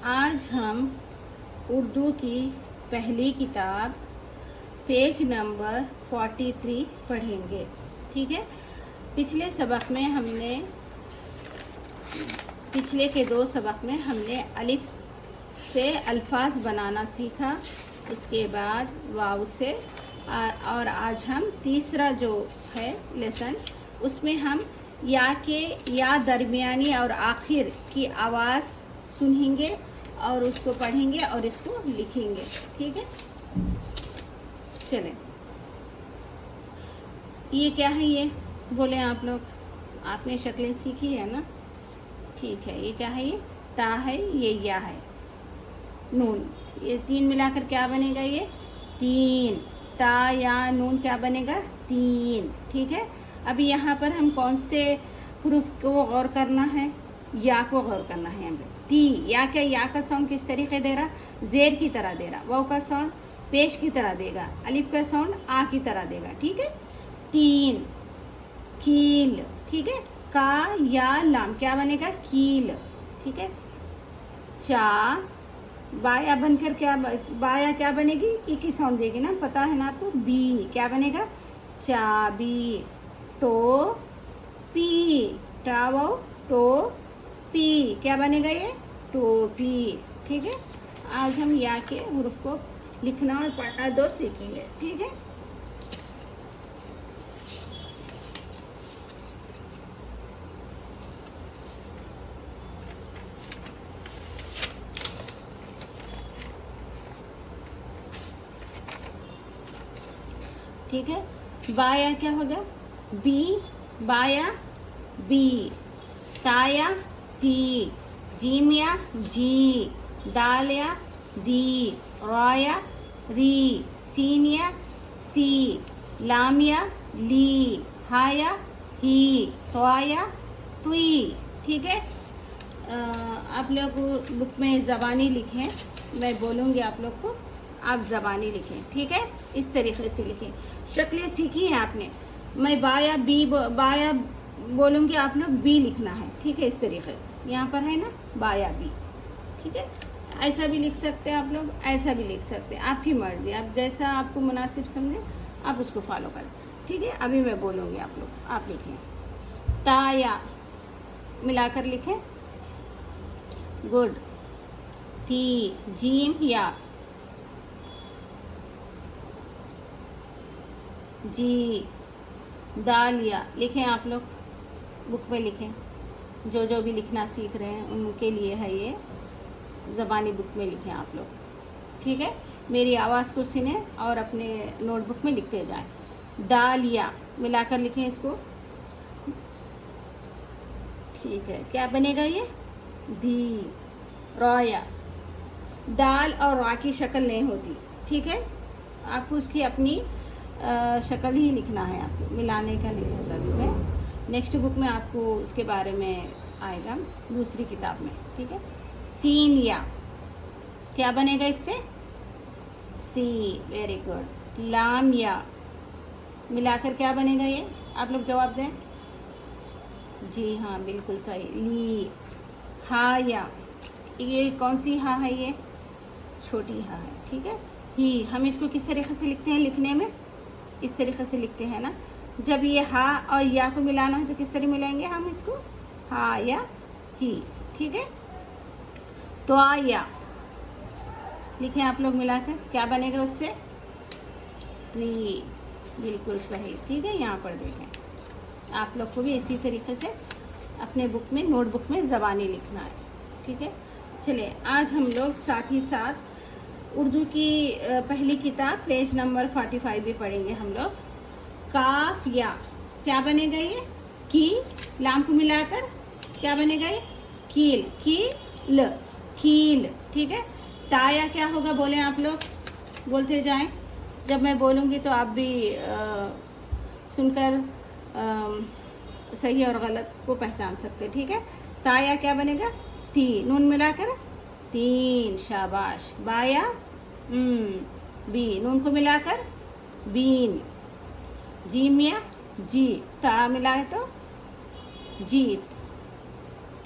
आज हम उर्दू की पहली किताब पेज नंबर 43 पढ़ेंगे। ठीक है। पिछले सबक में हमने पिछले के 2 सबक में हमने अलिफ से अल्फाज बनाना सीखा, उसके बाद वाव से, और आज हम तीसरा जो है लेसन उसमें हम या दरमियानी और आखिर की आवाज़ सुनेंगे और उसको पढ़ेंगे और इसको लिखेंगे। ठीक है। चलें, ये क्या है? ये बोले आप लोग, आपने शक्लें सीखी है ना? ठीक है। ये क्या है? ये ता है, ये या है, नून, ये 3 मिलाकर क्या बनेगा? ये 3। ता या नून क्या बनेगा? 3। ठीक है। अभी यहाँ पर हम कौन से हरूफ को गौर करना है? या को गौर करना है हमें। ती, या क्या? या का साउंड किस तरीके दे रहा? जेर की तरह दे रहा। वाव का साउंड पेश की तरह देगा। अलिफ का साउंड आ की तरह देगा। ठीक है। 3 कील। ठीक है। का या लाम क्या बनेगा? कील। ठीक है। चा, बाया बनकर क्या, बाया क्या बनेगी? ई की साउंड देगी ना, पता है ना आपको? बी क्या बनेगा? चाबी। टो पी, टावो टो पी क्या बनेगा? ये टोपी। ठीक है। आज हम या के हुरूफ को लिखना और पढ़ना 2 सीखेंगे। ठीक है। ठीक है। बाया क्या होगा? बी, बाया बी। ताया ती, जीमिया जी, दालिया दी, राया री, सीनिया सी, लामिया ली, हाया ही, तवाया तुई। ठीक है। आप लोग बुक में ज़बानी लिखें, मैं बोलूँगी आप लोग को, आप ज़बानी लिखें। ठीक है। इस तरीके से लिखें। शक्लें सीखी हैं आपने। मैं बाया बी बाया बोलूँगी, आप लोग बी लिखना है। ठीक है। इस तरीके से यहाँ पर है ना, बाया बी। ठीक है। ऐसा भी लिख सकते हैं आप लोग, ऐसा भी लिख सकते हैं, आपकी मर्जी, आप जैसा आपको मुनासिब समझे आप उसको फॉलो करें। ठीक है। अभी मैं बोलूँगी, आप लोग आप लिखें। ताया मिलाकर लिखें। गुड। ती, जीम या, जी, दालिया लिखें। आप लोग बुक में लिखें, जो भी लिखना सीख रहे हैं उनके लिए है ये, ज़बानी बुक में लिखें आप लोग। ठीक है। मेरी आवाज़ को सुने और अपने नोटबुक में लिखते जाएं। दालिया मिलाकर लिखें इसको। ठीक है। क्या बनेगा ये? दी। रोया, दाल और रा की शक्ल नहीं होती। ठीक है। आपको उसकी अपनी शक्ल ही लिखना है, आपको मिलाने का नहीं होता इसमें। नेक्स्ट बुक में आपको उसके बारे में आएगा, दूसरी किताब में। ठीक है। सीन या क्या बनेगा इससे? सी। Very good. लाम या मिलाकर क्या बनेगा ये? आप लोग जवाब दें। जी हाँ, बिल्कुल सही। ली। हा या, ये कौन सी हा है? ये छोटी हा है। ठीक है। ही, हम इसको किस तरीके से लिखते हैं? लिखने में इस तरीके से लिखते हैं ना। जब ये हा और या को मिलाना है तो किस तरह मिलाएंगे हम इसको? हा या ही। ठीक है। तो या लिखें आप लोग मिलाकर, क्या बनेगा उससे? त्री। बिल्कुल सही। ठीक है। यहाँ पर देखें, आप लोग को भी इसी तरीके से अपने बुक में, नोटबुक में ज़बानी लिखना है। ठीक है। चलिए, आज हम लोग साथ ही साथ उर्दू की पहली किताब पेज नंबर 45 भी पढ़ेंगे हम लोग। काफ या क्या बनेगा? ये की, लाम को मिलाकर क्या बनेगा? ये कील। कील, कील। ठीक है। ताया क्या होगा? बोलें आप लोग, बोलते जाएं। जब मैं बोलूँगी तो आप भी सुनकर सही और गलत को पहचान सकते। ठीक है। ताया क्या बनेगा? ती, नून मिलाकर 3। शाबाश। बाया बी, नून को मिलाकर बीन। जीमिया जी, ता मिलाए तो जीत।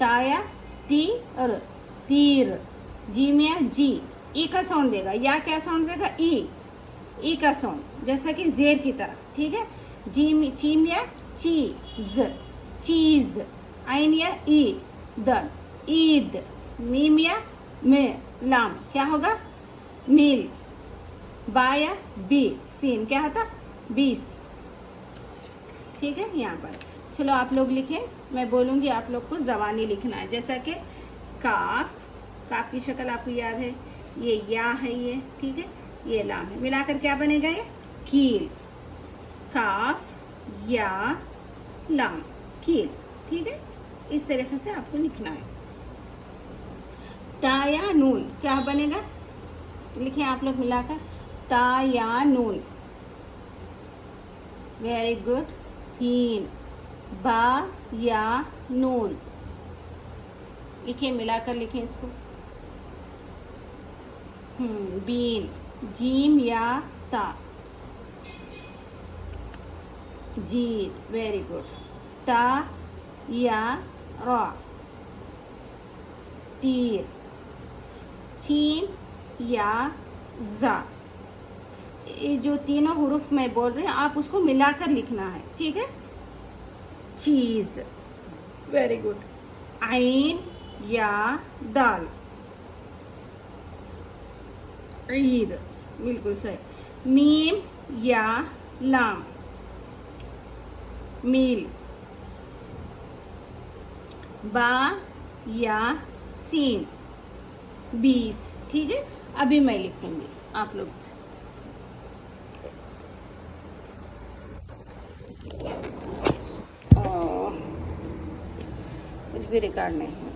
ताया ती और तीर। जीम या जी, ई का साउंड देगा, या क्या साउंड देगा, ई का साउंड, जैसा कि जेर की तरह, ठीक है। जीम चीम या चीज, चीज। आइन या ई, द, ईद। मीम या में, लाम, क्या होगा, मील। बा या बी, सीन, क्या होता, 20, ठीक है। यहाँ पर चलो आप लोग लिखें, मैं बोलूँगी, आप लोग को ज़बानी लिखना है। जैसा कि काफ, काफ की शक्ल आपको याद है, ये या है, ये ठीक है, ये लाम है, मिलाकर क्या बनेगा, ये कील। काफ या लाम, कील, ठीक है। इस तरीके से आपको लिखना है। ता या नून क्या बनेगा, लिखें आप लोग मिलाकर, ता या नून, वेरी गुड। 3 बा या नून, लिखें मिलाकर, लिखें इसको। बीन, जीम या ता, जीद, वेरी गुड। ता या रा, तीर। चीम या जा, ये जो तीनों हुरूफ मैं बोल रही हूँ आप उसको मिलाकर लिखना है, ठीक है। चीज, वेरी गुड। आइन या दाल, ईद, बिल्कुल सही। मीम या लाम, मील। बा या सीन, 20, ठीक है। अभी मैं लिखूंगी, आप लोग कुछ भी रिकॉर्ड नहीं है।